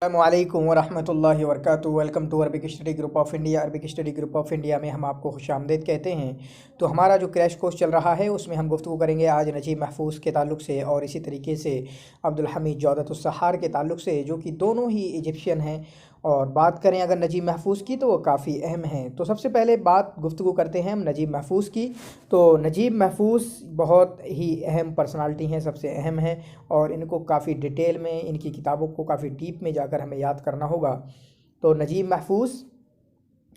अस्सलामुअलैकुम वरहमतुल्लाहि वबरकातुहू। Welcome to Arabic study group of India. Arabic study group of India में हम आपको खुशामदीद कहते हैं। तो हमारा जो क्रैश कोर्स चल रहा है उसमें हम गुफ्तगू करेंगे आज नजीब महफूज के ताल्लुक से और इसी तरीके से अब्दुल हमीद जौदतुस सहार के ताल्लुक से, जो कि दोनों ही इजिप्शियन हैं। और बात करें अगर नजीब महफूज़ की तो वो काफ़ी अहम हैं। तो सबसे पहले बात गुफ्तगू करते हैं हम नजीब महफूज़ की। तो नजीब महफूज़ बहुत ही अहम पर्सनालिटी हैं, सबसे अहम हैं और इनको काफ़ी डिटेल में इनकी किताबों को काफ़ी डीप में जाकर हमें याद करना होगा। तो नजीब महफूज़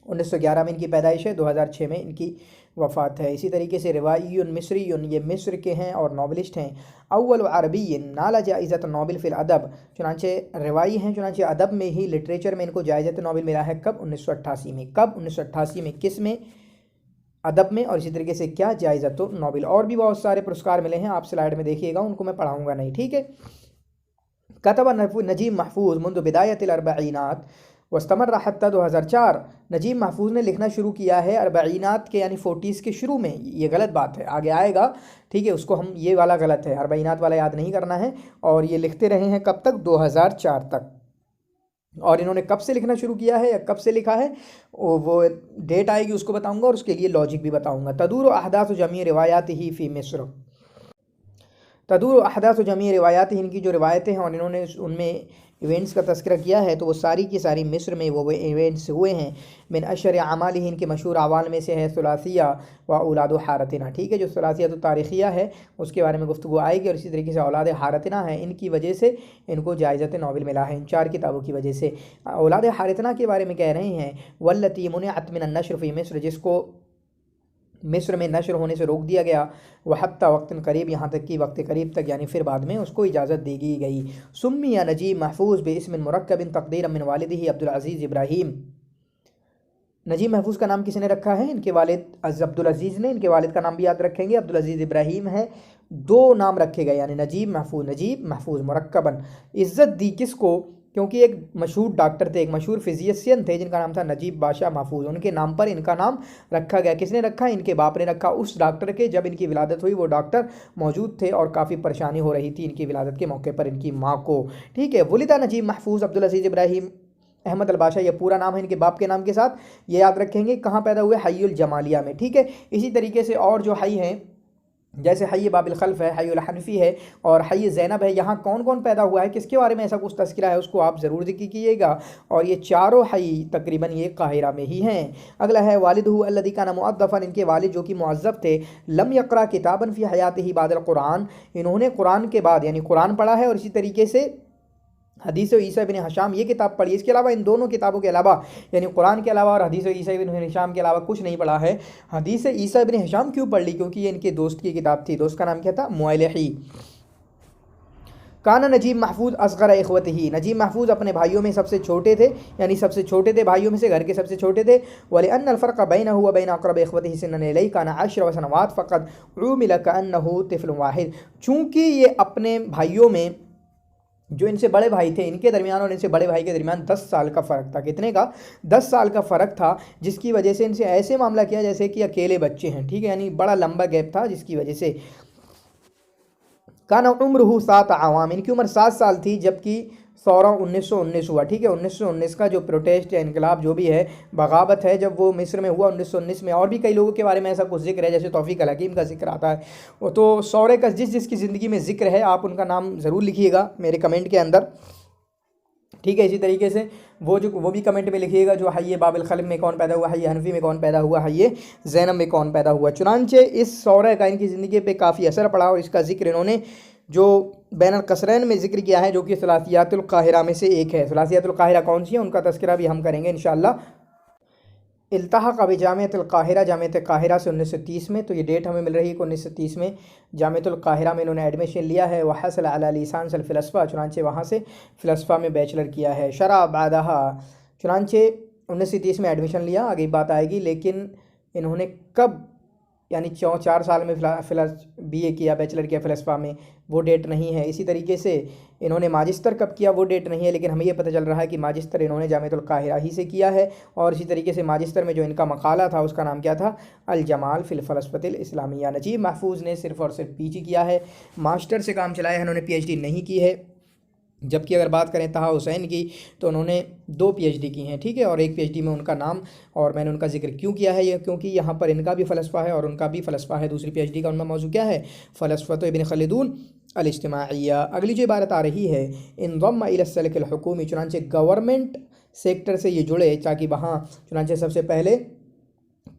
1911 में इनकी पैदाइश है, 2006 में इनकी वफ़ात है। इसी तरीके से रिवाइयुन मिस्रीयुन, ये मिस्र के हैं और नॉवलिस्ट हैं। अव्वल अरबीन नाला जाइज़त नोबेल फ़िल अदब, चुनांचे रिवाई हैं, चुनांचे अदब में ही लिटरेचर में इनको जाइज़त नोबेल मिला है। कब? 1988 में। कब? 1988 में। किस में? अदब में। और इसी तरीके से क्या? जाइज़त नोबेल। और भी बहुत सारे पुरस्कार मिले हैं, आप स्लाइड में देखिएगा, उनको मैं पढ़ाऊँगा नहीं, ठीक है। कतब नजीब महफूज मुंद बिदायतिल अरबईनात वस्तमर्रा हत्ता 2004। नजीब महफूज ने लिखना शुरू किया है अरबईनात के यानी 40s के शुरू में। ये गलत बात है, आगे आएगा, ठीक है, उसको हम ये वाला गलत है, अरबईनात वाला याद नहीं करना है। और ये लिखते रहे हैं कब तक? 2004 तक। और इन्होंने कब से लिखना शुरू किया है या कब से लिखा है वो डेट आएगी, उसको बताऊँगा और उसके लिए लॉजिक भी बताऊँगा। तदूर अहदास जमी रिवायात ही फ़ी मिस्र, तदूर अहदास जमी रिवायात, इनकी जो रिवायतें हैं और इन्होंने उनमें इवेंट्स का तस्करा किया है तो वो सारी की सारी मिस्र में वो इवेंट्स हुए हैं। मिन अशर अमाल, इनके मशहूर अवाल में से है सुलासिया व औलाद हारतना, ठीक है। जो सुलासिया तो तारीखिया है उसके बारे में गुफ्तगू आएगी। और इसी तरीके से औलाद हारतना है, इनकी वजह से इनको जायज़त नोबेल मिला है, इन 4 किताबों की वजह से। औलाद हारतना के बारे में कह रहे हैं वल्लती मुनिअत मिन नश्र फ़ी मिस्र, जिसको मिस्र में नशर होने से रोक दिया गया। वह हत्ता वक्तन करीब, यहाँ तक कि वक्त करीब तक, यानी फिर बाद में उसको इजाज़त दे दी गई। सुम्मिया नजीब महफूज बेइस्मिन मुरक्कबिन तक़दीरन मिन वालिदिही अब्दुल अज़ीज़ इब्राहीम। नजीब महफूज का नाम किसने रखा है? इनके वालिद अब्दुल अज़ीज़ ने। इनके वालिद का नाम भी याद रखेंगे, अब्दुल अज़ीज़ इब्राहीम है। 2 नाम रखे गए यानी नजीब महफूज मुरक्कबन। इज़्ज़त दी किसको? क्योंकि एक मशहूर डॉक्टर थे, एक मशहूर फिजिशियन थे जिनका नाम था नजीब बादशाह महफूज, उनके नाम पर इनका नाम रखा गया। किसने रखा? इनके बाप ने रखा। उस डॉक्टर के जब इनकी विलादत हुई वो डॉक्टर मौजूद थे और काफ़ी परेशानी हो रही थी इनकी विलादत के मौके पर इनकी माँ को, ठीक है। वलिदा नजीब महफूज अब्दुल अज़ीज़ इब्राहीम अहमद अल बादशाह, ये पूरा नाम है इनके बाप के नाम के साथ, ये याद रखेंगे। कहाँ पैदा हुए? हय्युल जमालिया में, ठीक है। इसी तरीके से और जो हई हैं, जैसे हय बाबिल खल्फ है, हयुल हनफी है और हय ज़ैनब है, यहाँ कौन कौन पैदा हुआ है, किसके बारे में ऐसा कुछ तस्करा है, उसको आप ज़रूर जिक्र कीजिएगा। और ये चारों हय तकरीबन ये काहिरा में ही हैं। अगला है वालिदहु अल्लज़ी काना मुअद्दफ़न, इनके वालिद जो कि मुअज़्ज़फ़ थे। लम यक़रा किताबन फ़ी हयातिही बादल कुरान, इन्होंने कुरान के बाद यानी कुरान पढ़ा है और इसी तरीके से हदीस ईसा बिन हशाम ये किताब पढ़ी। इसके अलावा इन दोनों किताबों के अलावा यानी कुरान के अलावा और हदीस ईसा बिन हशाम के अलावा कुछ नहीं पढ़ा है। हदीस ईसा बिन हशाम क्यों पढ़ ली? क्योंकि ये इनके दोस्त की किताब थी। दोस्त का नाम क्या था? मुअल्लिही। काना नजीब महफूज असग़र इख़्वतिही, नजीब महफूज अपने भाइयों में सबसे छोटे थे, यानी सबसे छोटे थे भाइयों में से, घर के सबसे छोटे थे। वलिअन्नल फ़र्क़ बैनहु व बैन अक़रब इख़्वतिही सिन्नन इलैहि काना 10 सनवात फ़क़त उमिला कअन्नहु तिफ़्लुन वाहिद। चूँकि ये अपने भाइयों में जो इनसे बड़े भाई थे इनके दरमियान और इनसे बड़े भाई के दरमियान 10 साल का फ़र्क था। कितने का? 10 साल का फ़र्क था, जिसकी वजह से इनसे ऐसे मामला किया जैसे कि अकेले बच्चे हैं, ठीक है, यानी बड़ा लंबा गैप था, जिसकी वजह से काना उम्रहु 7 आवाम, इनकी उम्र 7 साल थी जबकि सौरा 1919 हुआ, ठीक है। 1919 का जो प्रोटेस्ट या इनकलाब जो भी है, बगावत है, जब वो मिस्र में हुआ 1919 में। और भी कई लोगों के बारे में ऐसा कुछ जिक्र है, जैसे तौफीक अल हकीम का जिक्र आता है। वो तो सौरे का जिसकी ज़िंदगी में जिक्र है आप उनका नाम ज़रूर लिखिएगा मेरे कमेंट के अंदर, ठीक है। इसी तरीके से वो भी कमेंट में लिखिएगा जो हय बाबिल खल्फ में कौन पैदा हुआ, हय हनफी में कौन पैदा हुआ, हय ज़ैनब में कौन पैदा हुआ। चुनांचे इस सौरे का इनकी ज़िंदगी पे काफ़ी असर पड़ा और इसका जिक्र इन्होंने जो बैनुल क़सरैन में जिक्र किया है, जो कि सुलासियातुल काहिरा में से एक है। सुलासियातुल काहिरा कौन सी है, उनका तस्करा भी हम करेंगे इंशाअल्लाह। इल्तहक़ बिजामिअतुल काहिरा, जामिअत काहिरा से 1930 में, तो ये डेट हमें मिल रही है कि 1930 में जामिअतुल काहिरा में इन्होंने एडमिशन लिया है। वह हसल अला लिसान्स अल फ़िलस्फ़ा, चुनांचे वहाँ से फ़िलस्फ़ा में बैचलर किया है। शरा बादहा, चुनांचे 1930 में एडमिशन लिया, आगे बात आएगी। लेकिन इन्होंने कब यानी 4 साल में BA किया, बैचलर किया फ़िलस्फ़ा में, वो डेट नहीं है। इसी तरीके से इन्होंने माजिस्टर कब किया वो डेट नहीं है, लेकिन हमें ये पता चल रहा है कि माजिस्टर इन्होंने जामिअतुल काहिरा ही से किया है। और इसी तरीके से माजिस्टर में जो इनका मकाला था उसका नाम क्या था? अल जमाल फ़िल फ़लसफ़तिल इस्लामिया। नजीब महफूज ने सिर्फ़ और सिर्फ PG किया है, मास्टर से काम चलाया है, इन्होंने PhD नहीं की है। जबकि अगर बात करें तहा हुसैन की तो उन्होंने 2 PhD की हैं, ठीक है, और एक PhD में उनका नाम, और मैंने उनका जिक्र क्यों किया है ये, क्योंकि यहाँ पर इनका भी फ़लसफ़ा है और उनका भी फ़लसफ़ा है। दूसरी PhD का उनका मौजू क्या है, फ़लसफ़तु इब्न खल्दून अल इज्तिमाइया। अगली जो इबारत आ रही है, इंज़म्मा इला सल्क अल हुकूमी, चुनांचे गवर्नमेंट सेक्टर से ये जुड़े ताकि वहाँ चुनांचे सबसे पहले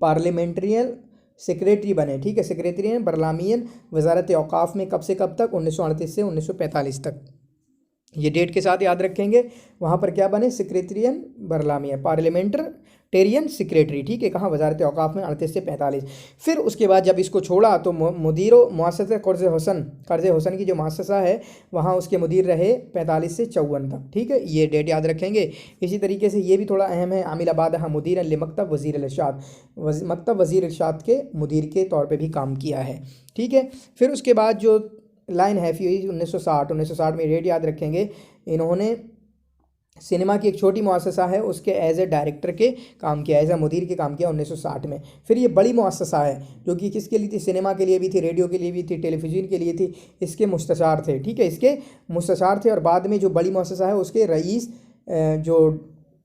पार्लियामेंट्रियन सेक्रेटरी बने, ठीक है, सेक्रेटरियन बरलामियन वजारत औकाफ में कब से कब तक, 1938 से 1945 तक। ये डेट के साथ याद रखेंगे। वहाँ पर क्या बने, सेक्रेटरियन बरलामिया पार्लियामेंटेरियन सेक्रेटरी, ठीक है, कहाँ, वजारत औकाफ में 38 से 45। फिर उसके बाद जब इसको छोड़ा तो मुदीर मुअस्ससा कर्ज़ हुसन की जो मुअस्ससा है वहाँ उसके मुदीर रहे 45 से 54 तक, ठीक है, ये डेट याद रखेंगे। इसी तरीके से ये भी थोड़ा अहम है, आमिल आबादहा मुदीर मकतब वज़ीर इरशाद, मकतब वज़ीर इरशाद के मुदीर के तौर पर भी काम किया है, ठीक है। फिर उसके बाद जो लाइन हैफ़ी हुई 1960 में, रेट याद रखेंगे, इन्होंने सिनेमा की एक छोटी मुअस्ससा है उसके एज ए डायरेक्टर के काम किया, एज ए मुदीर के काम किया 1960 में। फिर ये बड़ी मुअस्ससा है जो कि किसके लिए थी, सिनेमा के लिए भी थी, रेडियो के लिए भी थी, टेलीविज़न के लिए थी, इसके मुस्तशार थे, ठीक है, इसके मुस्तशार थे। और बाद में जो बड़ी मुअस्ससा है उसके रईस जो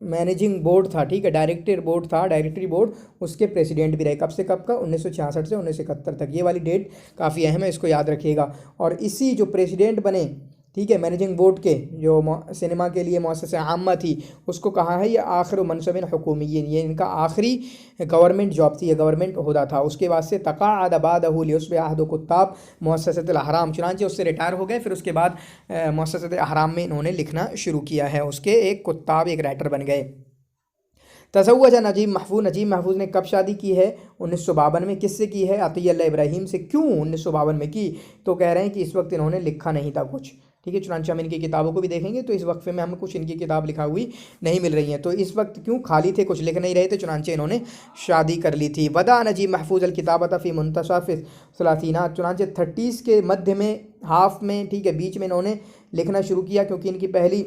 मैनेजिंग बोर्ड था, ठीक है, डायरेक्टर बोर्ड था, डायरेक्टरी बोर्ड, उसके प्रेसिडेंट भी रहे, कब से कब का, 1966 से 1971 तक। ये वाली डेट काफ़ी अहम है, इसको याद रखिएगा। और इसी जो प्रेसिडेंट बने, ठीक है, मैनेजिंग बोर्ड के, जो सिनेमा के लिए मुअस्ससा आम्मा थी, उसको कहा है ये आखिर मनसबिन हुकूमिय्यिन, ये इनका आखिरी गवर्नमेंट जॉब थी, ये गवर्नमेंट होदा था। उसके बाद से तक़ाअद बादहु लियुस्बिह अहदु कुत्ताब मुअस्ससतुल अहराम, चुनांचे उससे रिटायर हो गए। फिर उसके बाद मुअस्ससतुल अहराम में इन्होंने लिखना शुरू किया है, उसके एक कुत्ताब, एक राइटर बन गए। तज़व्वज नजीब महफूज, नजीब महफूज ने कब शादी की है, 1952 में। किससे की है, अतियुल्लाह इब्राहिम से। क्यों 1952 में की, तो कह रहे हैं कि इस वक्त इन्होंने लिखा नहीं था कुछ, ठीक है। चुनांचे हम इनकी किताबों को भी देखेंगे तो इस वक्फे में हमें कुछ इनकी किताब लिखा हुई नहीं मिल रही है, तो इस वक्त क्यों खाली थे, कुछ लिख नहीं रहे थे, चुनांचे इन्होंने शादी कर ली थी। वदा नजीब महफूज अल किताबत फ़ी मुंतसफ़ सलातीनात, चुनांचे 30s के मध्य में, हाफ में, ठीक है, बीच में इन्होंने लिखना शुरू किया, क्योंकि इनकी पहली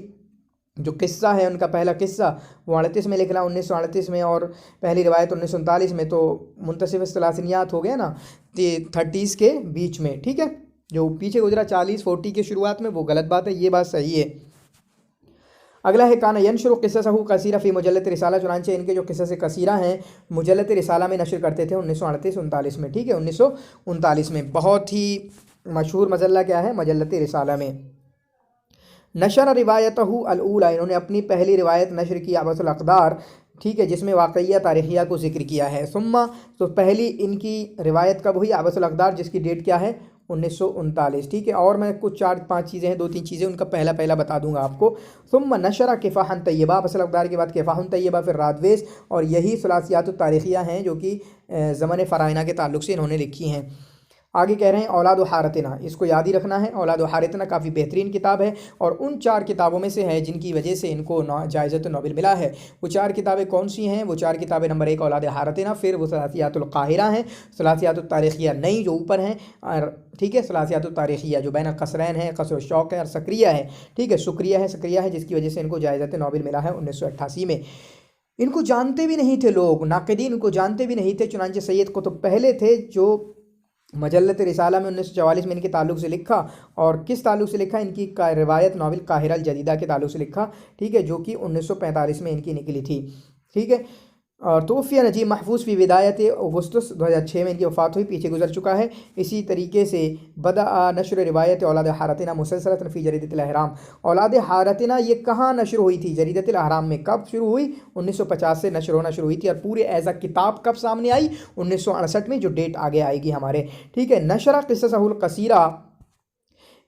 जो किस्सा है, उनका पहला किस्सा वो 38 में लिखना, 1938 में, और पहली रिवायत 1939 में, तो मुंतसिफ सलासिनियात हो गया ना 30s के बीच में, ठीक है। जो पीछे गुजरा 40-40 के शुरुआत में वो गलत बात है, ये बात सही है। अगला है काना यनशुरु क़िससहु कसीरा फ़ी मुजल्लत रिसाला, चुनांचे इनके जो क़िसस कसीरा हैं मुजल्लत रिसाला में नशर करते थे 1938-39 में, ठीक है, 1939 में। बहुत ही मशहूर मजल्ला क्या है, मजल्लत रिसाला में। नशर रिवायतहु अल-ऊला, इन्होंने अपनी पहली रिवायत नशर की अबसुल अक़दार, ठीक है, जिसमें वाक़इया तारीख़िया को ज़िक्र किया है। सुम्मा, तो पहली इनकी रिवायत कब हुई, अबसुल अक़दार, जिसकी डेट क्या है, 1939, ठीक है। और मैं कुछ 4-5 चीज़ें हैं, 2-3 चीज़ें, उनका पहला बता दूंगा आपको। सुम्मा नशरा किफ़ाहन तय्यबा, अबसुल अक़दार के बाद किफ़ाहन तय्यबा, फिर रादवेस, और यही सुलासियात तारीख़िया हैं जो कि ज़मन फ़राइना के ताल्लुक़ से इन्होंने लिखी हैं। आगे कह रहे हैं औलाद हारतना, इसको याद ही रखना है। औलाद हारतना काफ़ी बेहतरीन किताब है और उन 4 किताबों में से है जिनकी वजह से इनको जायज़त नोबेल मिला है। वो 4 किताबें कौन सी हैं, वो 4 किताबें, नंबर 1 औलाद हारतना, फिर वो सलासियातुल काहिरा हैं, सलासियातुत तारीख़िया नई जो ऊपर हैं, और ठीक है, सलासियातुत तारीख़िया जो बैन कसरैन है, कसर शौक है, और सक्रिया है, ठीक है, सक्रिया है, जिसकी वजह से इनको जायज़त नोबेल मिला है 1988 में। इनको जानते भी नहीं थे लोग, नाक़िदीन इनको जानते भी नहीं थे। चुनांचे सैयद कुतुब पहले थे जो मजल्लत रिसाला में 1944 में इनके ताल्लुक़ से लिखा, और किस ताल्लुक़ से लिखा, इनकी रिवायत नावल काहिरा अल जदीदा के ताल्लुक़ से लिखा, ठीक है, जो कि 1945 में इनकी निकली थी, ठीक है। और तोफ़िया नजीब महफूज फ़ी विदायत अगस्तुस 2006 में इनकी वफ़ात हुई, पीछे गुजर चुका है। इसी तरीके से बदा नशर रिवायत औलाद हारतना मुसलसलतन फ़ी जरीदतिल अहराम, औलाद हारतना ये कहाँ नशर हुई थी, जरीदतिल अहराम में। कब शुरू हुई, 1950 से नशर होना शुरू हुई थी, और पूरे एज़ अ किताब कब सामने आई, 1968 में, जो डेट आगे आएगी हमारे, ठीक है। नशरा क़िससहुल कसीरा,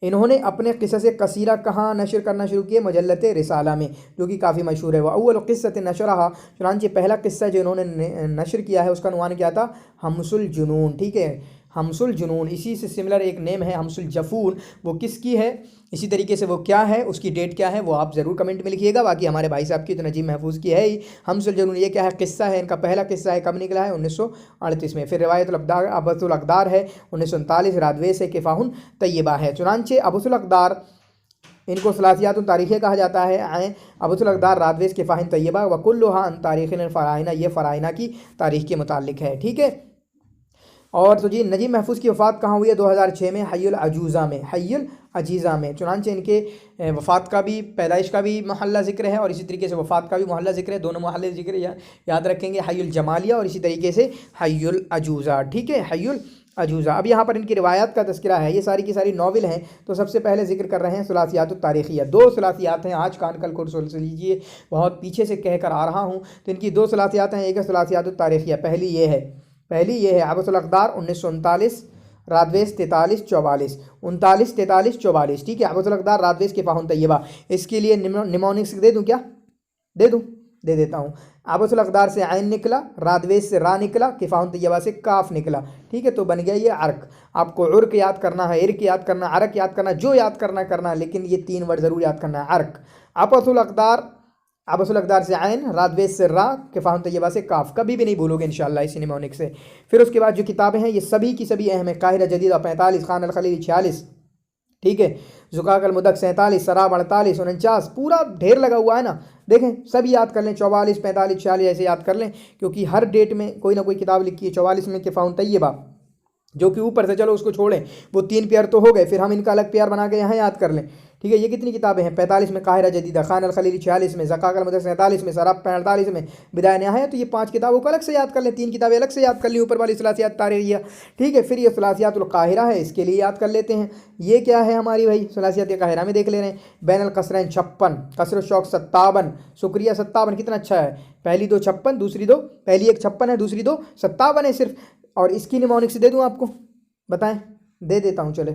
इन्होंने अपने क़िसस कसीरा कहाँ नशर करना शुरू किए, मजल्लत रिसाला में, जो कि काफ़ी मशहूर है। वह अव्वल क़िस्सत नशरहा, चुनांचे पहला किस्सा जो इन्होंने नशर किया है उसका उन्वान क्या था, हमसुल जुनून, ठीक है, हमसुल जुनून। इसी से सिमिलर एक नेम है हमसुल जफून, वो किसकी है, इसी तरीके से वो क्या है, उसकी डेट क्या है, वो आप ज़रूर कमेंट में लिखिएगा। बाकी हमारे भाई साहब की तो नजीब महफूज की है ही। हमसुल जुनून ये क्या है, किस्सा है, इनका पहला किस्सा है, कब निकला है, 1938 में। फिर रिवायतुल अबसुल अक़दार है 1939, रादवेस है, किफ़ाहुन तय्यबा है। चुनांचे अबसुल अक़दार इनको सलासियात तारीख़ कहा जाता है, अबसुल अक़दार, रादवेस, किफ़ाहुन तय्यबा, वकुल्लुहा अन तारीख़िन फ़राइना, ये फ़राइना की तारीख़ के मुतालिक है, ठीक है। और तो जी नजीब महफूज की वफ़ात कहाँ हुई है? 2006 में हय्युल अजूज़ा में, हय्युल अजीज़ा में। चुनांचे इनके वफ़ात का भी, पैदाइश का भी महल्ला ज़िक्र है और इसी तरीके से वफ़ात का भी महल्ला ज़िक्र है। दोनों महल्ले ज़िक्र याद रखेंगे, हय्युल जमालिया और इसी तरीके से हय्युल अजूज़ा। ठीक है, हय्युल अजूज़ा। अब यहाँ पर इनकी रिवायात का तज़किरा है, ये सारी की सारी नावल हैं। तो सबसे पहले जिक्र कर रहे हैं सुलासियात तारीख़िया। 2 सुलासियात हैं, आज कान कल कोर्स सुन लीजिए, बहुत पीछे से कह कर आ रहा हूँ। तो इनकी 2 सुलासियात हैं, एक है सुलासियात तारीख़िया। पहली ये है अबुल अक़दार 1939, रादवेस 43-44, 39-43-44। ठीक है, अबुल अक़दार रादवेस के फ़ाहुन तैयबा। इसके लिए निमोनिक्स दे दूँ क्या? दे देता हूँ। अबुल अक़दार से आइन निकला, रादवेस से रा निकला, किफ़ाहुन तैयबा से काफ निकला। ठीक है, तो बन गया ये अर्क। आपको उर्क याद करना है, इर्क याद करना, अरक याद करना, जो याद करना, लेकिन ये 3 वर्ड ज़रूर याद करना है। अर्क, अबुल अक़दार से आइन, रादवेस से रा, किफ़ाहुन तैयबा से काफ। कभी भी नहीं भूलोगे इंशाअल्लाह इसी निमोनिक से। फिर उसके बाद जो किताबें हैं ये सभी की सभी अहम है। काहिरा जदीदा 45, खान अल खलीली 46, ठीक है, ज़ुकाक अल मुदक 47, सराब 48, 49, पूरा ढेर लगा हुआ है ना। देखें, सभी याद कर लें, 44, 45, 46 ऐसे याद कर लें, क्योंकि हर डेट में कोई ना कोई किताब लिखी है। 44 में किफ़ाहुन तैयबा, जो कि ऊपर से, चलो उसको छोड़ें, वो 3 पेयर तो हो गए, फिर हम इनका अलग पेयर बना के यहाँ याद कर लें। ठीक है, ये कितनी किताबें हैं? 45 में काहिरा जदीदा, खान अल खलीली 46 में, ज़काक अल मुदक 47 में, सराब 48 में, बिदाया निहाया। तो ये 5 किताबों को अलग से याद कर लें, 3 किताबें अलग से याद कर ली, ऊपर वाली सुलासियात तारीख़िया। ठीक है, फिर ये सुलासियातुल काहिरा है, इसके लिए याद कर लेते हैं। ये क्या है हमारी भाई? सुलासियात काहिरा में देख ले रहे हैं, बैन अल कसरैन 56, कसर शौक 57, शुक्रिया 57, कितना अच्छा है। पहली 2 56, दूसरी 2, पहली 1 56 है, दूसरी 2 57 है सिर्फ। और इसकी निमोनिक से दे दूँ आपको? बताएं, दे देता हूँ, चले।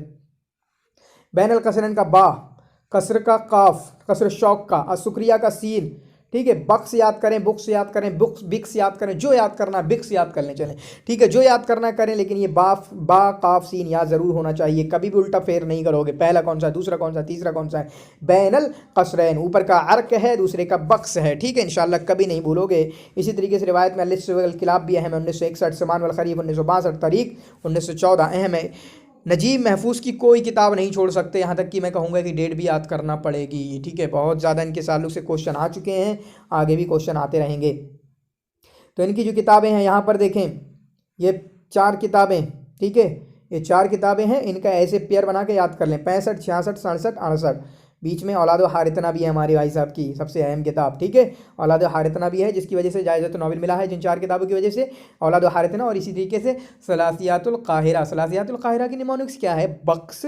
बैन अल कसरैन का बा, कसर का काफ, कसर शौक का, शुक्रिया का सीन। ठीक है, बक्स याद करें, बुक्स याद करें, बुक्स बिक्स याद करें, जो याद करना है बिक्स याद कर लें, चलें। ठीक है, जो याद करना करें, लेकिन ये बा काफ सीन याद ज़रूर होना चाहिए, कभी भी उल्टा फेर नहीं करोगे। पहला कौन सा है, दूसरा कौन सा, तीसरा कौन सा है? बैनल कसरैन, ऊपर का अर्क है, दूसरे का बक्स है। ठीक है, इंशाल्लाह कभी नहीं भूलोगे। इसी तरीके से रिवायत में अल किलाब भी अहम है, 1961, समान वल खरीफ 1962, तारीख 1914 अहम है। नजीब महफूज की कोई किताब नहीं छोड़ सकते, यहाँ तक कि मैं कहूँगा कि डेट भी याद करना पड़ेगी। ठीक है, बहुत ज़्यादा इनके ताल्लुक से क्वेश्चन आ चुके हैं, आगे भी क्वेश्चन आते रहेंगे। तो इनकी जो किताबें हैं यहाँ पर देखें, ये 4 किताबें, ठीक है, ये 4 किताबें हैं, इनका ऐसे पेयर बना के याद कर लें, 65, 66, 67, 68। बीच में औलाद हारितना भी है हमारे भाई साहब की सबसे अहम किताब। ठीक है, औलाद हारितना भी है, जिसकी वजह से जायज़त नावल मिला है, जिन 4 किताबों की वजह से, औलाद हारितना। और इसी तरीके से सलासियातुल काहिरा, सलासियातुल काहिरा की निमोनिक्स क्या है? बक्स,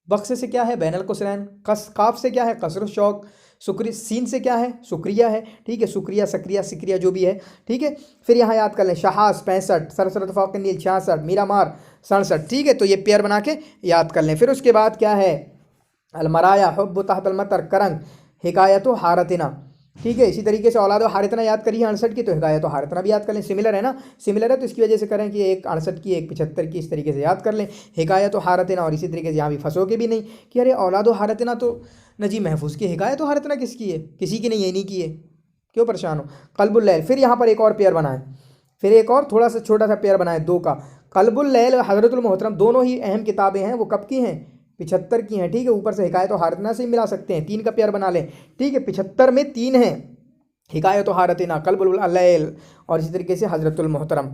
बक्स से क्या है? बैनल कुसरैन, कस काफ से क्या है? कसर शौक, शुक्र सीन से क्या है? शुक्रिया है। ठीक है, शुक्रिया, सक्रिया, सिक्रिया जो भी है। ठीक है, फिर यहाँ याद कर लें, शहास 65, सरसरत फ़ौक़ नील 66, मीरामार 67। ठीक है, तो ये पेयर बना के याद कर लें। फिर उसके बाद क्या है? अलमराया, हुब्ब तहत अलमतर, करंग, हिकायत हारतना। ठीक है, इसी तरीके से औलाद हारितना याद करिए 68 की, तो हिकायत हारितना भी याद कर लें। सिमिलर है ना, सिमिलर है, तो इसकी वजह से करें कि एक 68 की, एक 75 की, इस तरीके से याद कर लें हिकायत हारतना। और इसी तरीके से यहाँ भी फंसोगे भी नहीं कि अरे औलाद हारतना तो नजीब महफूज की, हिकायत हारतना किसकी है? किसी की नहीं, ये नहीं की है, क्यों परेशान हो? क़ल्बुल लैल। फिर यहाँ पर एक और पेयर बनाएं, फिर एक और थोड़ा सा छोटा सा पेयर बनाएं, 2 का। क़ल्बुल लैल, हज़रतुल मोहतरम, दोनों ही अहम किताबें हैं। वो कब की हैं? 75 की हैं। ठीक है, ऊपर से हिकायत हारतना से मिला सकते हैं, 3 का पेयर बना लें। ठीक है, 75 में 3 हैं, हिकायत हारतना, क़ल्बुल लैल और इसी तरीके से हज़रतुल मोहतरम।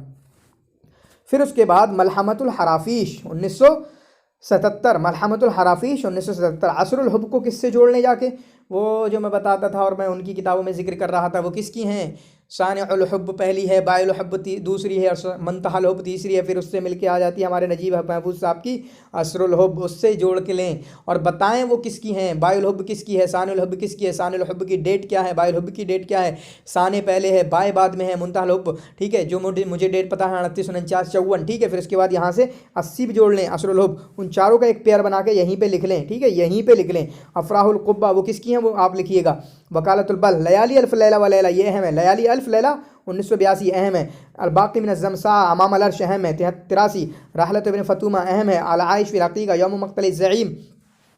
फिर उसके बाद मलहमतुल हराफीश 1977, मलहमतुल हराफीश 1977। असरुल हुब्ब को किससे जोड़ने जाके? वो जो मैं बताता था और मैं उनकी किताबों में जिक्र कर रहा था, वो किसकी हैं? सानिउल हुब्ब पहली है, बाइल हुब्ब दूसरी है, और मुंतहल हुब्ब तीसरी है। फिर उससे मिलके आ जाती है हमारे नजीब महफूज साहब की असरुल हुब्ब, उससे जोड़ के लें और बताएं वो किसकी हैं। बाइल हुब्ब किसकी है, सानिउल हुब्ब किसकी है, सानिउल हुब्ब की डेट क्या है, बाइल हुब्ब की डेट क्या है। साने पहले है, बाय बाद में है, मुंतहल हुब्ब, ठीक है, जो मुझे डेट पता है 38, 49, 54। ठीक है, फिर उसके बाद यहाँ से 80 भी जोड़ लें, असरुल हुब्ब। उन चारों का एक पेयर बना के यहीं पर लिख लें। ठीक है, यहीं पर लिख लें। अफराहुल कुब्बा वो किसकी हैं, वो आप लिखिएगा। वकालतुल बल, लयाली अल्फ लैला व लैला, ये अहम है। लयाली अल्फ लैला 1982 अहम है। अलबाक़ी मिन ज़मसा अमाम अल अर्श अहम है। 83 रहलत इब्न फतूमा अहम है। अल आइश फ़ी अक़ीक़ा यौम मक़तल ज़ईम,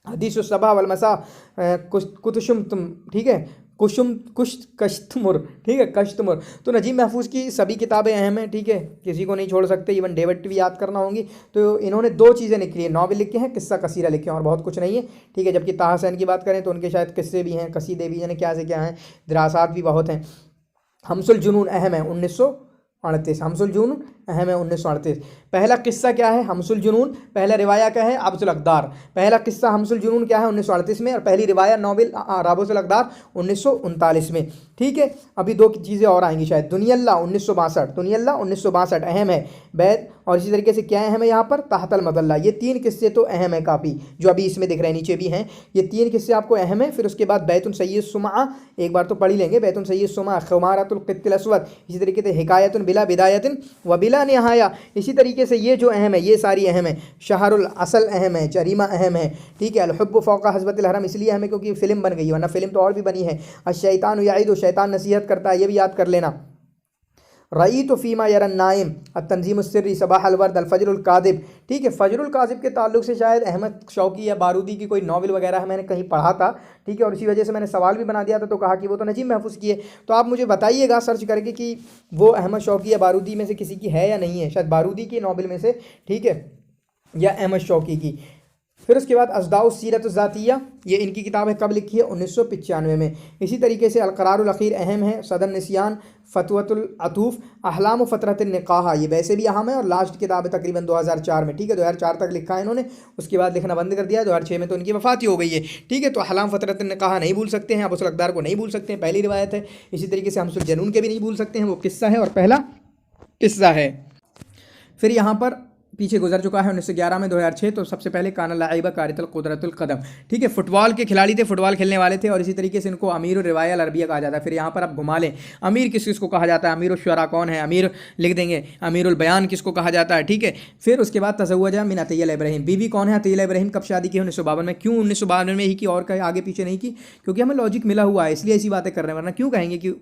हदीस सबा वल मसा, कुतुशुम तुम, ठीक है, कुशुम कुश कश्तमुर, ठीक है, कश्तमुर। तो नजीब महफूज की सभी किताबें अहम हैं। ठीक है, किसी को नहीं छोड़ सकते, इवन डेविड भी याद करना होंगी। तो इन्होंने 2 चीज़ें लिखी है, नावल लिखे हैं, किस्सा कसीरा लिखे हैं, और बहुत कुछ नहीं है। ठीक है, जबकि ताहा हुसैन की बात करें तो उनके शायद किस्से भी हैं, कसीदे भी, यानी क्या से क्या हैं, दरासात भी बहुत हैं। हमसुल जुनून अहम है 1938, हमसुल जुनून अहम है 1938। पहला किस्सा क्या है? हमसुल जुनून। पहला रिवाया क्या है? आबसुल अक़दार। पहला किस्सा हमसुल जुनून क्या है? 1938 में। और पहली रिवाया नॉवेल राबुल अक़दार 1939 में। ठीक है, अभी दो चीज़ें और आएंगी शायद। दुनियल्लाह 1962, दुनियल्लाह 1962 अहम है। बैद और इसी तरीके से क्या अहम है यहाँ पर? तहतल मदल्ला। ये 3 किस्से तो अहम है काफ़ी, जो अभी इसमें दिख रहे हैं, नीचे भी हैं। ये 3 किस्से आपको अहम है। फिर उसके बाद बैतुन सय्यद सुमा, एक बार तो पढ़ ही लेंगे, बैतुन सय्यद सुमा, खुमारतुल क़ित्तिल अस्वद, इसी तरीके से हिकायतुन बिला बिदायतिन व बिला निहाया। इसी तरीके से ये जो अहम है, ये सारी अहम है। शहरुल असल अहम है, जरीमा अहम है। ठीक है, अल हुब्बु फ़ौक़ा हज़बतिल हरम इसलिए अहम है क्योंकि फ़िल्म बन गई, वरना फ़िल्म तो और भी बनी है। अश-शैतानु यईदु, शैतान नसीहत करता है, ये भी याद कर लेना। रईतु फ़ीमा यरन नाइम, अत-तंज़ीमुस सिर्री, सबाह अल-वर्द, अल-फ़ज्रुल काज़िब। ठीक है, फ़ज्रुल काज़िब के ताल्लुक से शायद अहमद शौकी या बारूदी की कोई नॉवल वगैरह है, मैंने कहीं पढ़ा था। ठीक है, और इसी वजह से मैंने सवाल भी बना दिया था, तो कहा कि वो तो नजीम महफूज़ की है। तो आप मुझे बताइएगा सर्च करके कि वो अहमद शौकी या बारूदी में से किसी की है या नहीं है, शायद बारूदी की नॉवल में से, ठीक है, या अहमद शौकी की। फिर उसके बाद अज़दाउस सीरत ज़ातिया, ये इनकी किताब है, कब लिखी है? 1995 में। इसी तरीके से अलक़रारुल अख़ीर अहम है। सदन निसियान, फ़तवतुल अतूफ़, अहलाम व फ़तरतुन निकाह, ये वैसे भी अहम है। और लास्ट किताब है तकरीबन 2004 में। ठीक है, 2004 तक लिखा है इन्होंने, उसके बाद लिखना बंद कर दिया। 2006 में तो इनकी वफ़ात ही हो गई है। ठीक है, तो अहलाम फ़तरतुन निकाह नहीं भूल सकते हैं, अबूल अक़दार को नहीं भूल सकते हैं, पहली रिवायत है। इसी तरीके से हमसुल जनून के भी नहीं भूल सकते हैं, वो किस्सा है और पहला किस्सा है। फिर यहाँ पर पीछे गुजर चुका है 1911 में, 2006। तो सबसे पहले काना लाइबा कारितल कुदरतुल कदम। ठीक है, फुटबॉल के खिलाड़ी थे, फुटबॉल खेलने वाले थे, और इसी तरीके से इनको अमीर रिवाया अरबिया कहा जाता है। फिर यहाँ पर आप घुमा लें, अमीर किस किसको कहा जाता है? अमीर शुरा कौन है? अमीर लिख देंगे। अमीरुल बयान किसको कहा जाता है? ठीक है, फिर उसके बाद तज़व्वजा मिन अतियल इब्राहिम, बीवी कौन है? अतियल इब्राहिम कब शादी की? 1952 में। क्यों 1952 में ही की, और कहीं आगे पीछे नहीं की? क्योंकि हमें लॉजिक मिला हुआ है, इसलिए ऐसी बातें कर रहे हैं, वरना क्यों कहेंगे कि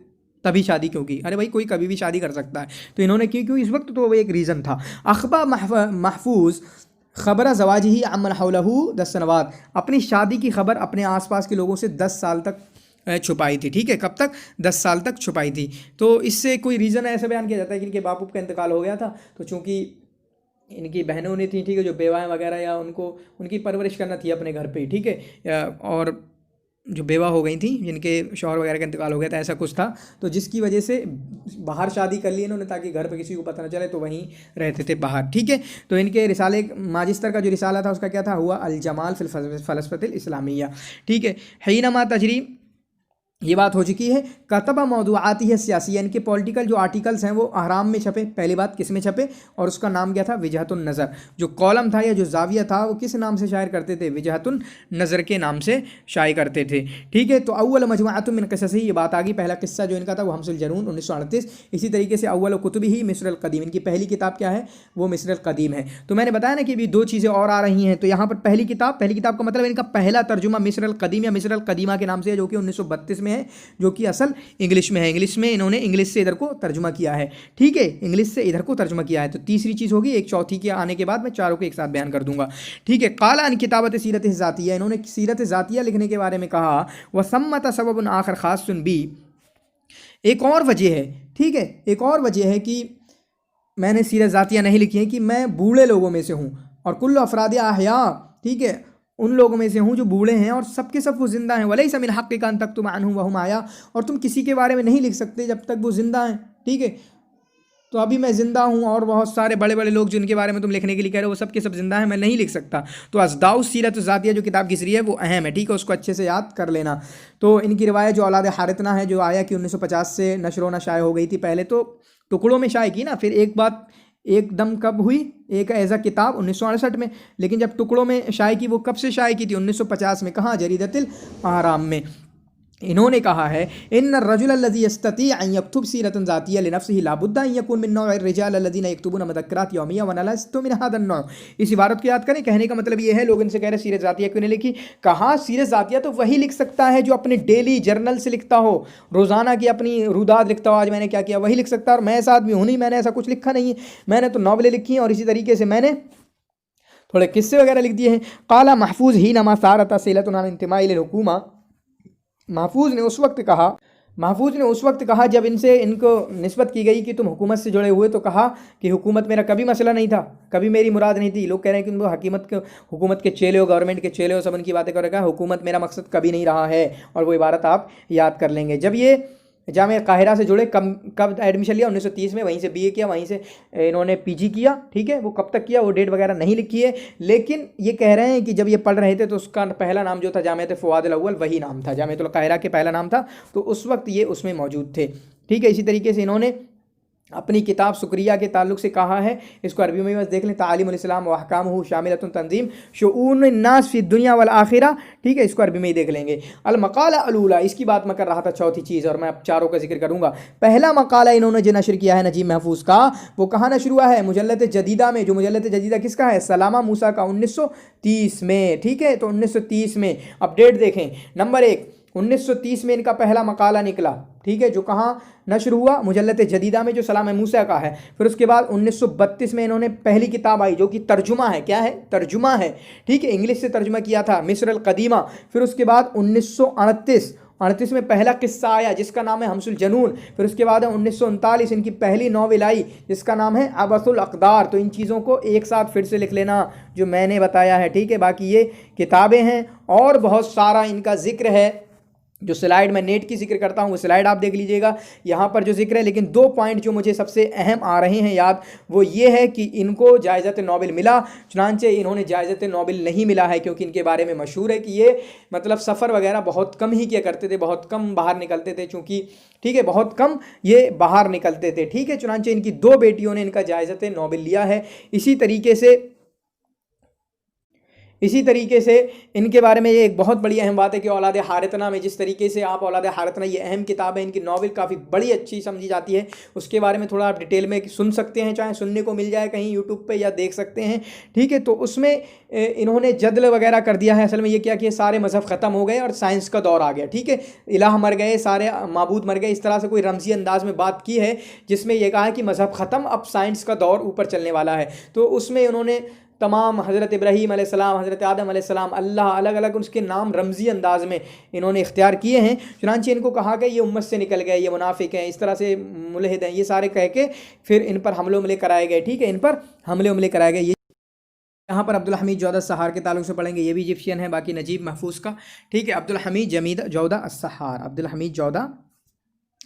तभी शादी क्यों की? अरे भाई, कोई कभी भी शादी कर सकता है, तो इन्होंने क्यों इस वक्त? तो वो एक रीज़न था। अखबा महफूज ख़बर ज़वाजी ही अमन हौलहू 10 सनवात, अपनी शादी की खबर अपने आसपास के लोगों से 10 साल तक छुपाई थी। ठीक है, कब तक? 10 साल तक छुपाई थी। तो इससे कोई रीज़न ऐसा बयान किया जाता है कि इनके बापू का इंतकाल हो गया था, तो चूँकि इनकी बहनें उन्हें थी, ठीक है, जो बेवाएँ वगैरह, या उनको उनकी परवरिश करना थी अपने घर पे, ठीक है, और जो बेवा हो गई थी, जिनके शौहर वगैरह का इंतकाल हो गया था, ऐसा कुछ था, तो जिसकी वजह से बाहर शादी कर ली इन्होंने, ताकि घर पे किसी को पता न चले, तो वहीं रहते थे बाहर। ठीक है, तो इनके रिसाले माजिस्टर का जो रिसाला था उसका क्या था? हुआ अल जमाल फिल फ़लसफ़तिल इस्लामिया। ठीक है, हिनमा तजरी, ये बात हो चुकी है। कतबा मौदूआती है सियासी, इनके पॉलिटिकल जो आर्टिकल्स हैं वो अहराम में छपे। पहली बात किस में छपे? और उसका नाम क्या था? विजहतुन नज़र। जो कॉलम था या जो जाविया था वो किस नाम से शायर करते थे? विजहतुन नज़र के नाम से शायर करते थे। ठीक है, तो अव्वल मजमुअतुन मिन क़िससी, ये बात आ गई। पहला किस्सा जो इनका था वो हमसुल जनून 1938। इसी तरीके से अव्वल कुतुबी ही मिस्र अल क़दीम, इनकी पहली किताब क्या है? वो मिस्र अल क़दीम है। तो मैंने बताया ना कि अभी दो चीज़ें और आ रही हैं। तो यहाँ पर पहली किताब का मतलब इनका पहला तर्जुमा मिस्र अल क़दीम या मिस्र अल क़दीमा के नाम से है, जो कि 1932 में है, जो कि असल इंग्लिश में है। इंग्लिश में इन्होंने इंग्लिश से इधर को तर्जुमा किया है। ठीक है, इंग्लिश से इधर को तर्जुमा किया है। तो तीसरी चीज़ होगी, एक चौथी के आने के बाद मैं चारों को एक साथ बयान कर दूंगा। ठीक है, काला अन किताबत सीरत ज़ातिया, इन्होंने सीरत ज़ातिया लिखने के बारे में कहा। व सम्मत सबब आखिर ख़ास सुन भी, एक और वजह है। ठीक है, एक और वजह है कि मैंने सीरत ज़ातिया नहीं लिखी है कि मैं बूढ़े लोगों में से हूँ, और कुल्लु अफराद अहया, ठीक है, उन लोगों में से हूँ जो बूढ़े हैं और सबके सब वो ज़िंदा हैं। वलैसा मिन हक़्क़िका अन तक्तुम अन्हुम वहुम आया, और तुम किसी के बारे में नहीं लिख सकते जब तक वो ज़िंदा हैं। ठीक है, तो अभी मैं ज़िंदा हूँ और बहुत सारे बड़े बड़े लोग जिनके बारे में तुम लिखने के लिए कह रहे हो वो सब के सब ज़िंदा हैं, मैं नहीं लिख सकता। तो अज़दाउस सीरत ज़ातिया जो किताब किसरी है वो अहम है। ठीक है, उसको अच्छे से याद कर लेना। तो इनकी रिवायत जो औलाद हारितना है, जो आया कि 1950 से नशर व शाया हो गई थी। पहले तो टुकड़ों में शाया की ना, फिर एक बात एकदम कब हुई? एक एज़ अ किताब 1968 में, लेकिन जब टुकड़ों में शाया की वो कब से शाया की थी? 1950 में। कहाँ? जरीदतिल अहराम में। इन्होंने कहा है इन रजुल लज़ी यस्तती अन यक्तुब सीरतन ज़ातिया लिनफ्सिही ला बुद्दा अन यकून मिन नौइ रिजाल लज़ीना यक्तुबून मुदक्करात यौमिया व लस्तु मिन हादन नौ। इस इबारत को याद करें। कहने का मतलब ये है, लोग इनसे कह रहे हैं सीरत ज़ातिया क्यों नहीं लिखी? कहाँ सीरत ज़ातिया तो वही लिख सकता है जो अपने डेली जर्नल से लिखता हो, रोज़ाना की अपनी रुदात लिखता हो, आज मैंने क्या किया वही लिख सकता है। और मैं ऐसा आदमी हूँ नहीं, मैंने ऐसा कुछ लिखा नहीं है। मैंने तो नॉवलें लिखी हैं और इसी तरीके से मैंने थोड़े किस्से वगैरह लिख दिए हैं। काला महफूज ही नमा सारता सिलतुन इंतिमाइल हुकूमा, महफूज ने उस वक्त कहा जब इनको निस्बत की गई कि तुम हुकूमत से जुड़े हुए, तो कहा कि हुकूमत मेरा कभी मसला नहीं था, कभी मेरी मुराद नहीं थी। लोग कह रहे हैं कि उनको हुकूमत के चेले हो, गवर्नमेंट के चेले हो, सब उनकी बातें कर रखा है। हुकूमत मेरा मकसद कभी नहीं रहा है, और वो इबारत आप याद कर लेंगे। जामिया काहिरा से जुड़े, कब एडमिशन लिया? 1930 में, वहीं से बीए किया, वहीं से इन्होंने पीजी किया, ठीक है। वो कब तक किया वो डेट वगैरह नहीं लिखी है, लेकिन ये कह रहे हैं कि जब ये पढ़ रहे थे तो उसका पहला नाम जो था जामिया फ़ुआद अव्वल, वही नाम था, जामिया काहिरा के पहला नाम था, तो उस वक्त ये उसमें मौजूद थे, ठीक है। इसी तरीके से इन्होंने अपनी किताब शुक्रिया के ताल्लुक से कहा है, इसको अरबी में बस देख लें, तालीमुल इस्लाम व अहकामुहु शामिलतुन तंजीम शुऊन अन्नास फी दुनिया वल आखिरा, ठीक है। इसको अरबी में ही देख लेंगे। अल मकाला अलूला, इसकी बात मैं कर रहा था, चौथी चीज़, और मैं अब चारों का जिक्र करूंगा। पहला मकाला इन्होंने जो नशर किया है नजीब महफूज का, वो कहाँ नशर हुआ है? मुजल्लत जदीदा में। जो मुजल्लत जदीदा किसका है? सलामा मूसा का, 1930 में, ठीक है। तो 1930 में, अब डेट देखें, नंबर 1 1930 में इनका पहला मकाला निकला, ठीक है, जो कहाँ नशर हुआ? मुजल्लत जदीदा में, जो सलामा मूसा का है। फिर उसके बाद 1932 में इन्होंने पहली किताब आई, जो कि तर्जुमा है, क्या है? तर्जुमा है, ठीक है, इंग्लिश से तर्जुमा किया था, मिस्र अल कदीमा। फिर उसके बाद 1938 में पहला किस्सा आया, जिसका नाम है हमसुल जनून। फिर उसके बाद 1939 इनकी पहली नॉवेल आई, जिसका नाम है अबसुल अक़दार। तो इन चीज़ों को एक साथ फिर से लिख लेना जो मैंने बताया है, ठीक है। बाकी ये किताबें हैं और बहुत सारा इनका जिक्र है, जो स्लाइड में नेट की जिक्र करता हूँ वो स्लाइड आप देख लीजिएगा, यहाँ पर जो जिक्र है। लेकिन 2 पॉइंट जो मुझे सबसे अहम आ रहे हैं याद, वो ये है कि इनको जायज़त नोबेल मिला, चुनांचे इन्होंने जायज़त नोबेल नहीं मिला है, क्योंकि इनके बारे में मशहूर है कि ये मतलब सफ़र वगैरह बहुत कम ही किया करते थे, बहुत कम बाहर निकलते थे, चूँकि ठीक है बहुत कम ये बाहर निकलते थे, ठीक है। चुनांचे इनकी 2 बेटियों ने इनका जायज़त नोबेल लिया है। इसी तरीके से इनके बारे में ये एक बहुत बड़ी अहम बात है कि औलाद हारितना में, जिस तरीके से आप औलाद हारितना, ये अहम किताब है, इनकी नॉवेल काफ़ी बड़ी अच्छी समझी जाती है, उसके बारे में थोड़ा आप डिटेल में सुन सकते हैं, चाहे सुनने को मिल जाए कहीं यूट्यूब पे या देख सकते हैं, ठीक है। तो उसमें इन्होंने जदल वगैरह कर दिया है। असल में ये क्या कि सारे मज़हब ख़त्म हो गए और साइंस का दौर आ गया, ठीक है। इलाह मर गए, सारे माबूद मर गए, इस तरह से कोई रमज़ी अंदाज में बात की है, जिसमें यह कहा है कि मज़हब ख़त्म, अब साइंस का दौर ऊपर चलने वाला है। तो उसमें उन्होंने तमाम हज़रत इब्राहीम अलैहिस्सलाम, हज़रत आदम अलैहिस्सलाम, अल्लाह, अलग अलग उसके नाम रमज़ी अंदाज़ में इन्होंने इख्तियार किए हैं। चुनांचे इनको कहा गया ये उम्मत से निकल गए, ये मुनाफिक हैं, इस तरह से मुलहिद हैं, ये सारे कह के फिर इन पर हमले उमले कराए गए, ठीक है, इन पर हमले उमले कराए गए। ये यहाँ पर अब्दुल हमीद जौदा अस्सहार के ताल्लुक से पढ़ेंगे, ये भी इजिप्शियन है। बाकी नजीब महफूज का, ठीक है, अब्दुल हमीद जौदा अस्सहार, अब्दुल हमीद जौदा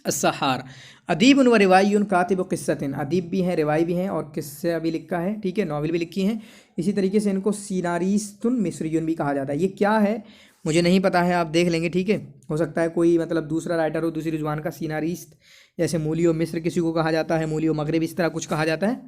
अस्सहार, अदीब व रिवायन कातिब क़िस्सतिन, अदीब भी हैं, रिवाई भी हैं, और किस्सा भी लिखा है, ठीक है, नावल भी लिखी हैं। इसी तरीके से इनको सीनारिस्तुन मिस्रियुन भी कहा जाता है। ये क्या है मुझे नहीं पता है, आप देख लेंगे, ठीक है। हो सकता है कोई मतलब दूसरा राइटर हो, दूसरी ज़ुबान का। सीनारिस्त जैसे मूलियो मिस्र किसी को कहा जाता है, मूलियो मगरिब, इस तरह कुछ कहा जाता है,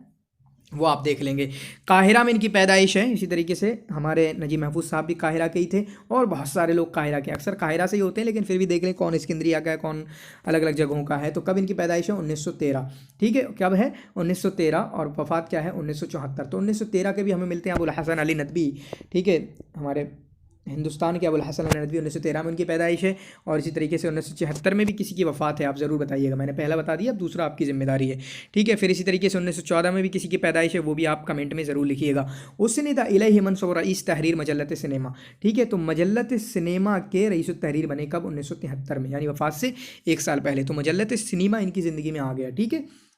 वो आप देख लेंगे। काहिरा में इनकी पैदाइश है। इसी तरीके से हमारे नजीब महफूज साहब भी काहिरा के ही थे, और बहुत सारे लोग काहिरा के, अक्सर काहिरा से ही होते हैं, लेकिन फिर भी देख लें कौन इस्कंदरिया का है, कौन अलग अलग जगहों का है। तो कब इनकी पैदाइश है? 1913, ठीक है। कब है? 1913, और वफ़ात क्या है? 1974। तो 1913 के भी हमें मिलते हैं अबुल हसन अली नदवी, ठीक है, हमारे हिंदुस्तान के अबुल हसन अली नदवी, 1913 में उनकी पैदाइश है। और इसी तरीके से 1974 में भी किसी की वफ़ात है, आप ज़रूर बताइएगा, मैंने पहला बता दिया, अब दूसरा आपकी जिम्मेदारी है, ठीक है। फिर इसी तरीके से 1914 में भी किसी की पैदाइश है, वो भी आप कमेंट में ज़रूर लिखिएगा। उसनिदा इलैहि मंसूर रईस तहरीर मजल्लत सिनेमा, ठीक है। तो मजल्लत सिनेमा के रईस तहरीर बने कब? 1973 में, यानी वफ़ात से 1 साल पहले। तो मजल्लत सिनेमा इनकी ज़िंदगी में आ गया, ठीक है।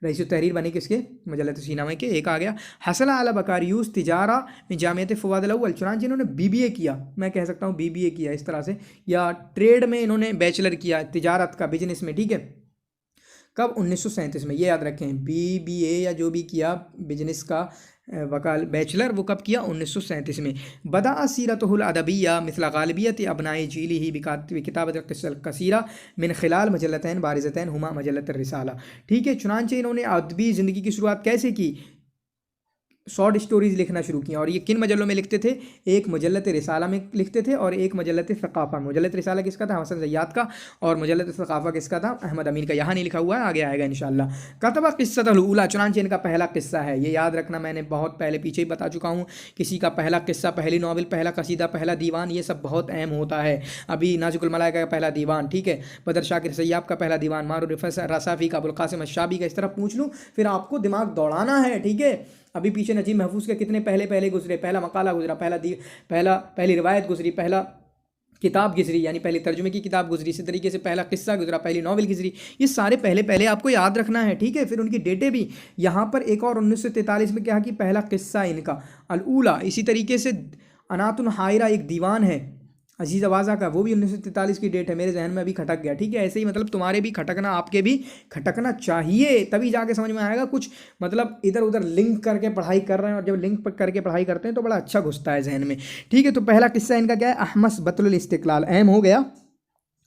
रईस तहरीर बने किसके? मजल्लत सिनेमा के। एक आ गया हसन अला बकारियूस तिजारा में जामियत फ़ुआद अव्वल, चुनांचे इन्होंने BBA किया, मैं कह सकता हूँ BBA किया इस तरह से, या ट्रेड में इन्होंने बैचलर किया, तिजारत का, बिजनेस में, ठीक है। कब? 1937 में, ये याद रखें, BBA या जो भी किया बिजनेस का वकाल बैचलर, वो कब किया? 1937 में। बदा सीरतुल अदबिया मिसल गालिबियत अबनाए जीली ही किताबत कसीरा मिन खिलाल मजल्लतैन बारिज़तैन हुमा मजल्लत रिसाला, ठीक है। चुनांचे इन्होंने अदबी ज़िंदगी की शुरुआत कैसे की? शॉर्ट स्टोरीज़ लिखना शुरू किया, और ये किन मजलों में लिखते थे? एक मजल्लत रिसाला में लिखते थे, और एक मजल्लत सकाफ़ा। मजल्लत रिसाला किसका था? हसन ज़ैयाद का, और मजल्लत सकाफ़ा किसका था? अहमद अमीन का। यहाँ नहीं लिखा हुआ है, आगे आएगा इंशाअल्लाह। कतबा क़िस्सतुल ऊला, चुनांचे इनका पहला किस्सा है, ये याद रखना, मैंने बहुत पहले पीछे ही बता चुका हूँ, किसी का पहला किस्सा, पहली नावल, पहला कसीदा, पहला दीवान, ये सब बहुत अहम होता है। अभी नाज़िकुल मलाइका का पहला दीवान, ठीक है, बदर शाकिर सैयाब का पहला दीवान, मारूफ रसाफ़ी का, अबुल क़ासिम अश्शाबी का, इस तरह पूछ लूँ, फिर आपको दिमाग दौड़ाना है, ठीक है। अभी पीछे नजीब महफूज के कितने पहले गुजरे, पहला मकाला गुजरा, पहली रिवायत गुजरी, पहला किताब गुजरी, यानी पहली तर्जुमे की किताब गुजरी, इसी तरीके से पहला किस्सा गुजरा, पहली नॉवल गुजरी, ये सारे पहले आपको याद रखना है, ठीक है। फिर उनकी डेटें भी यहाँ पर एक और 1943 में क्या कि पहला किस्सा इनका अल-ऊला। इसी तरीके से अनातुन हायरा एक दीवान है, अजीज़ अवाज़ा का, वो भी 1943 की डेट है, मेरे जहन में अभी खटक गया। ठीक है, ऐसे ही मतलब तुम्हारे भी खटकना, आपके भी खटकना चाहिए, तभी जाके समझ में आएगा कुछ। मतलब इधर उधर लिंक करके पढ़ाई कर रहे हैं, और जब लिंक करके पढ़ाई करते हैं तो बड़ा अच्छा घुसता है जहन में। ठीक है, तो पहला किस्सा इनका क्या है, अहमस बतुल इस्तिकलाल, अहम हो गया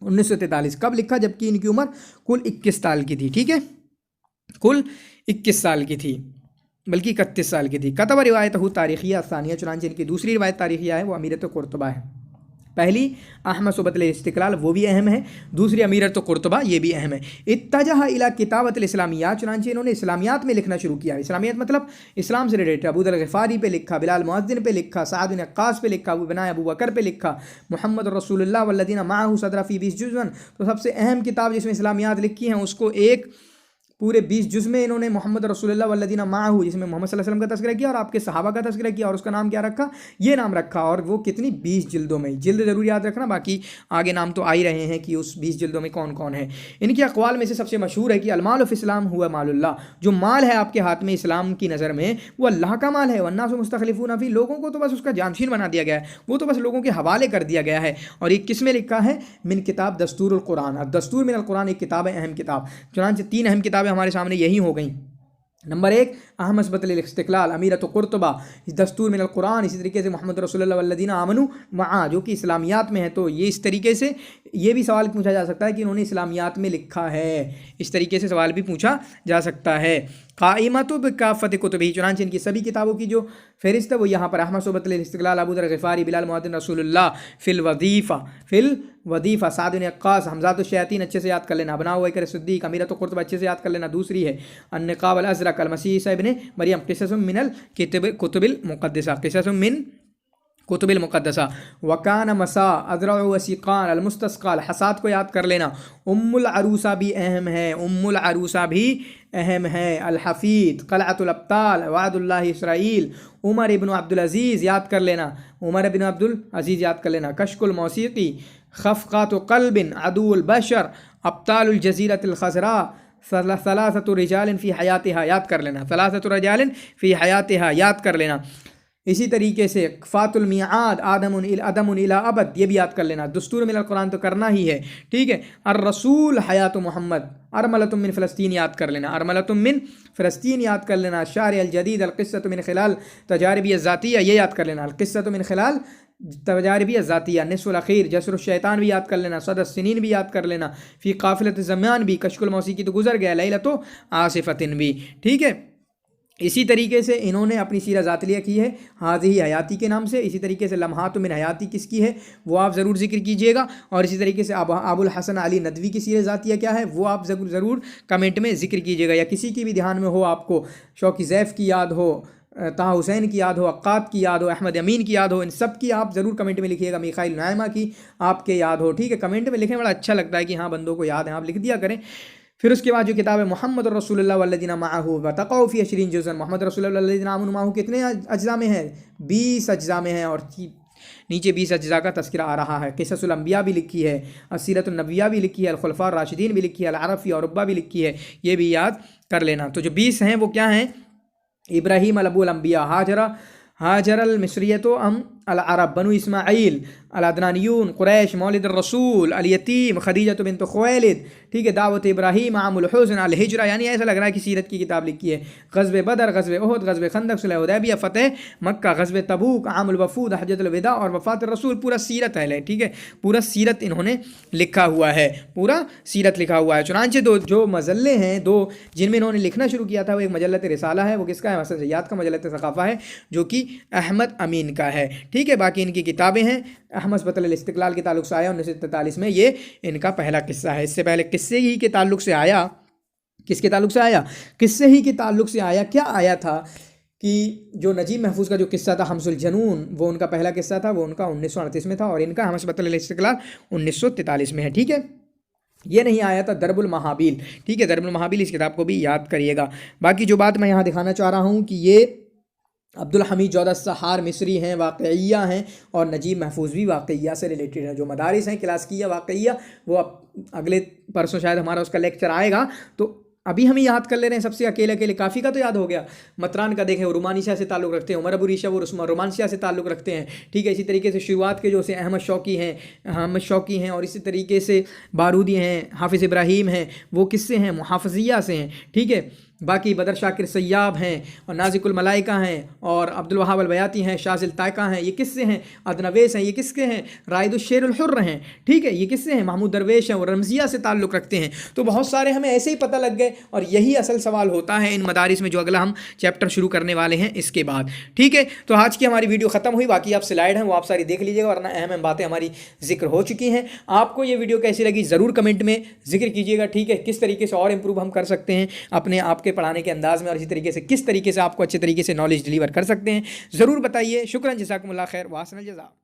1943। कब लिखा, जबकि इनकी उम्र कुल 21 साल की थी। ठीक है, कुल 21 साल की थी, बल्कि 31 साल की थी। कतब रिवायत हो तारीखिया सानिया, चुनांचे इनकी दूसरी रिवायत तारीखिया है वो अमीरत कुर्तबा है। पहली अहमद सुबतल इस्तिकलाल, वो भी अहम है। दूसरी अमीरत कुर्तबा, ये भी अहम है। इत्तजह इला किताबत इस्लामियात, चुनांचे इन्होंने इस्लामियात में लिखना शुरू किया। इस्लामियात मतलब इस्लाम से रिलेटेड। अबू दर गफ़ारी पे लिखा, बिलाल मुअज्जिन पे लिखा, साद बिन अक्कास पे लिखा, अबू बकर पे लिखा, मुहम्मद रसूलुल्लाह वल्लज़ीना माअहू सदरा फ़ी 20 जुज़्वन। तो सबसे अहम किताब जिसमें इस्लामियात लिखी हैं, उसको एक पूरे 20 जुज़ में इन्होंने मोहम्मद रसूलुल्लाह वल्लज़ीना माअहू, जिसमें मोहम्मद सल्लल्लाहु अलैहि वसल्लम का तज़किरा किया और आपके सहाबा का तज़किरा किया, और उसका नाम क्या रखा, ये नाम रखा। और वो कितनी 20 जिल्दों में, जिल्द ज़रूर याद रखना, बाकी आगे नाम तो आ ही रहे हैं कि उस 20 जिल्दों में कौन कौन है। इनके अक़वाल में से सबसे मशहूर है कि अलमाल फ़ी इस्लाम हुआ मालुल्लाह, जो माल है आपके हाथ में इस्लाम की नज़र में, वो अल्लाह का माल है। वन्नासु मुस्तखलिफून फ़ी, लोगों को तो बस उसका जानशीन बना दिया गया है, वो तो बस लोगों के हवाले कर दिया गया है। और ये किस में लिखा है, मिन किताब दस्तूरुल कुरान, दस्तूर मिनल कुरान एक किताब है, अहम किताब। चुनांचे 3 अहम किताबें हमारे सामने यही हो गई। नंबर 1 अहमस बतल इस्तिकलाल, अमीरत कुर्तबा, दस्तूर मिनल कुरान, इसी तरीके से मोहम्मद रसूलुल्लाह वल्लज़ीना आमनू मआ, जो कि इस्लामियात में है। तो ये इस तरीके से ये भी सवाल पूछा जा सकता है कि इन्होंने इस्लामियात में लिखा है, इस तरीके से सवाल भी पूछा जा सकता है। काइमतु बिकाफ़त कुतुबी, चुनांचे इनकी सभी किताबों की जो फहरिस्त है वो यहाँ पर अहमस बतल इस्तिकलाल, अबू दर ग़िफ़ारी, बिलाल मुअज्जिन रसूलुल्लाह, फिल वदीफ़ा, साद बिन अक्कास, हमज़ातुश शयातीन अच्छे से याद कर लेना, बना हुआ कर सिद्दीक़, अमीरत कुर्तबा अच्छे से याद कर लेना। दूसरी है अन्निक़ाब अल अज़रक़, अल मसीह ईसा इब्न मरियम, क़िससुम मिनल कुतुबिल मुक़द्दसा, क़िससुम मिन कुतुबिल मुक़द्दसा, वकान मसा, अज़रा वसीक़ान, अल मुस्तस्क़ा, हसाद को याद कर लेना। उम्मुल अरूसा भी अहम है, उम्मुल अरूसा भी अहम है। अल हफ़ीद, क़लअतुल अब्ताल, वादुल्लाह इसराइल, उमर इब्न अब्दुल अज़ीज़ याद कर लेना, उमर इब्न अब्दुल अज़ीज़ याद कर लेना। कश्कुल मौसीक़ी, ख़फ़क़ातु क़ल्बिन, अदुउल बशर, अब्तालुल जज़ीरतिल ख़ज़रा, सलासतु रिजालिन फ़ी हयातिहा याद कर लेना, सलासतु रिजालिन फ़ी हयातिहा याद कर लेना। इसी तरीके से फ़ातुल मियाद, अदमुन इला अबद, ये भी याद कर लेना। दस्तूर मिनल कुरान तो करना ही है। ठीक है, अर रसूल हयात मोहम्मद, अरमलतुम मिन फ़लस्तीन याद कर लेना, अरमलतुम मिन फ़लस्तीन याद कर लेना। शार अल जदीद, अल क़िस्सतु मिन ख़िलाल तजारिबी ज़ातिया, ये याद कर लेना, अल क़िस्सतु मिन ख़िलाल तजारिबी ज़ातिया। निस्फ़ुल अख़ीर, जसरुश शैतान भी याद कर लेना, सदस सिनीन भी याद कर लेना, फ़ी क़ाफ़िलत ज़मान भी, कश्कुल मौसीक़ी तो गुज़र गया, लैलतु आसिफ़तिन भी। ठीक है, इसी तरीके से इन्होंने अपनी सीरा ज़ातिया की है हाज़िही हयाती के नाम से। इसी तरीके से लम्हात मिन हयाती किसकी है वो आप ज़रूर जिक्र कीजिएगा। और इसी तरीके से अबुल हसन अली नदवी की सीरा ज़ातिया क्या है वो आप ज़रूर कमेंट में जिक्र कीजिएगा। या किसी की भी ध्यान में हो, आपको शौकी ज़ैफ़ की याद हो, ताहा हुसैन की याद हो, अक्कात की याद हो, अहमद अमीन की याद हो, इन सब की आप ज़रूर कमेंट में लिखिएगा। मीकाइल नाइमा की आपके याद हो। ठीक है, कमेंट में लिखें, बड़ा अच्छा लगता है कि हाँ बंदों को याद है, आप लिख दिया करें। फिर उसके बाद जो किताब है मोहम्मद रसूलुल्लाह वल्लज़ीना माअहू वतक़ौ फ़ी 20 जुज़्अन, मोहम्मद रसूलुल्लाह वल्लज़ीना आमनू माअहू कितने अज्ज़ा में है, 20 अज्ज़ा में है। और नीचे 20 अज्ज़ा का तज़किरा आ रहा है। क़िससुल अंबिया भी लिखी है, अस्सीरतुन नबविया भी लिखी है, अल खुलफ़ा राशिदीन भी लिखी है, अल अरफ़ी और रुब्बा भी लिखी है, ये भी याद कर लेना। तो जो 20 हैं वो क्या हैं, इब्राहीम अबुल अंबिया, हाजर अल मिस्रियतो अल अरब, बनु इस्माइल, अल अदनानियून, कुरैश, मौलिद रसूल, अल यतीम, खदीजत बिन्त खुवैलिद। ठीक है, दावत इब्राहीम, आमुल हुज़्न, अल हिजरा, यानी ऐसा लग रहा है कि सीरत की किताब लिखी है। ग़ज़वे बदर, ग़ज़वे उहद, ग़ज़वे खंदक, सुलह हुदैबिया, फ़तेह मक्का, ग़ज़वे तबूक, आमुल वफ़ूद, हज्जतुल विदा और वफ़ात रसूल, पूरा सीरत है। ठीक है, पूरा सीरत इन्होंने लिखा हुआ है, पूरा सीरत लिखा हुआ है। चुनांचे दो जो मजल्ले हैं, दो जिनमें इन्होंने लिखना शुरू किया था, वो एक मजल्लत रिसाला है, वो किसका है, हसन ज़ैयाद का, मजल्लत सक़ाफ़ा है जो कि अहमद अमीन का है। ठीक है, बाकी इनकी किताबें हैं। अहमस बतल इस्तिकलाल के ताल्लुक़ से आया 1943 में, ये इनका पहला किस्सा है। इससे पहले किस्से ही के ताल्लुक़ से आया, किसके ताल्लुक़ से आया, किस्से ही के ताल्लुक़ से आया। क्या आया था कि जो नजीब महफूज का जो किस्सा था हमसुल जनून, वो उनका पहला किस्सा था, वो उनका 1938 में था, और इनका अहमस बतल इस्तिकलाल 1943 में है। ठीक है, ये नहीं आया था दरबुल महाबील। ठीक है, दरबुल महाबील, इस किताब को भी याद करिएगा। बाकी जो बात मैं यहाँ दिखाना चाह रहा हूँ कि ये अब्दुल हमीद जौदा सहार मिस्री हैं, वाक़इया हैं, और नजीब महफूज भी वाक़इया से रिलेटेड है। जो मदारिस हैं क्लास की या वाक़इया, वो अब अगले परसों शायद हमारा उसका लेक्चर आएगा, तो अभी हम याद कर ले रहे हैं सबसे अकेले अकेले, काफ़ी का तो याद हो गया। मतरान का देखें वो रोमानिशा से ताल्लुक़ रखते हैं, उमर अबू रीशा वो रोमानिशा से ताल्लुक़ रखते हैं, ठीक है। इसी तरीके से शुरुआत के जो से अहमद शौकी हैं और इसी तरीके से बारूदी हैं, हाफिज़ इब्राहीम हैं, वो किससे हैं, मुहाफ़िज़िया से हैं, ठीक है। बाकी बदर शाकिर सय्याब हैं और नाज़िकुल मलाइका हैं और अब्दुल वहाब अल बयाती हैं, शाज़िल तायका हैं, ये किससे हैं, अदनवेस हैं, ये किसके हैं, राइदुल शेरुल हुर्र हैं, ठीक है। ये किससे हैं, महमूद दरवेश हैं, और रमज़िया से ताल्लुक़ रखते हैं। तो बहुत सारे हमें ऐसे ही पता लग गए और यही असल सवाल होता है इन मदारिस में जो अगला हम चैप्टर शुरू करने वाले हैं इसके बाद, ठीक है। तो आज की हमारी वीडियो ख़त्म हुई, बाकी आप स्लाइड हैं वो आप सारी देख लीजिएगा, वरना अहम बातें हमारी जिक्र हो चुकी हैं। आपको ये वीडियो कैसी लगी ज़रूर कमेंट में जिक्र कीजिएगा, ठीक है। किस तरीके से और इम्प्रूव हम कर सकते हैं अपने आपके पढ़ाने के अंदाज़ में, और इसी तरीके से किस तरीके से आपको अच्छे तरीके से नॉलेज डिलीवर कर सकते हैं, ज़रूर बताइए। शुक्रन, जज़ाकुमुल्लाह खैर, व अहसनल जज़ा।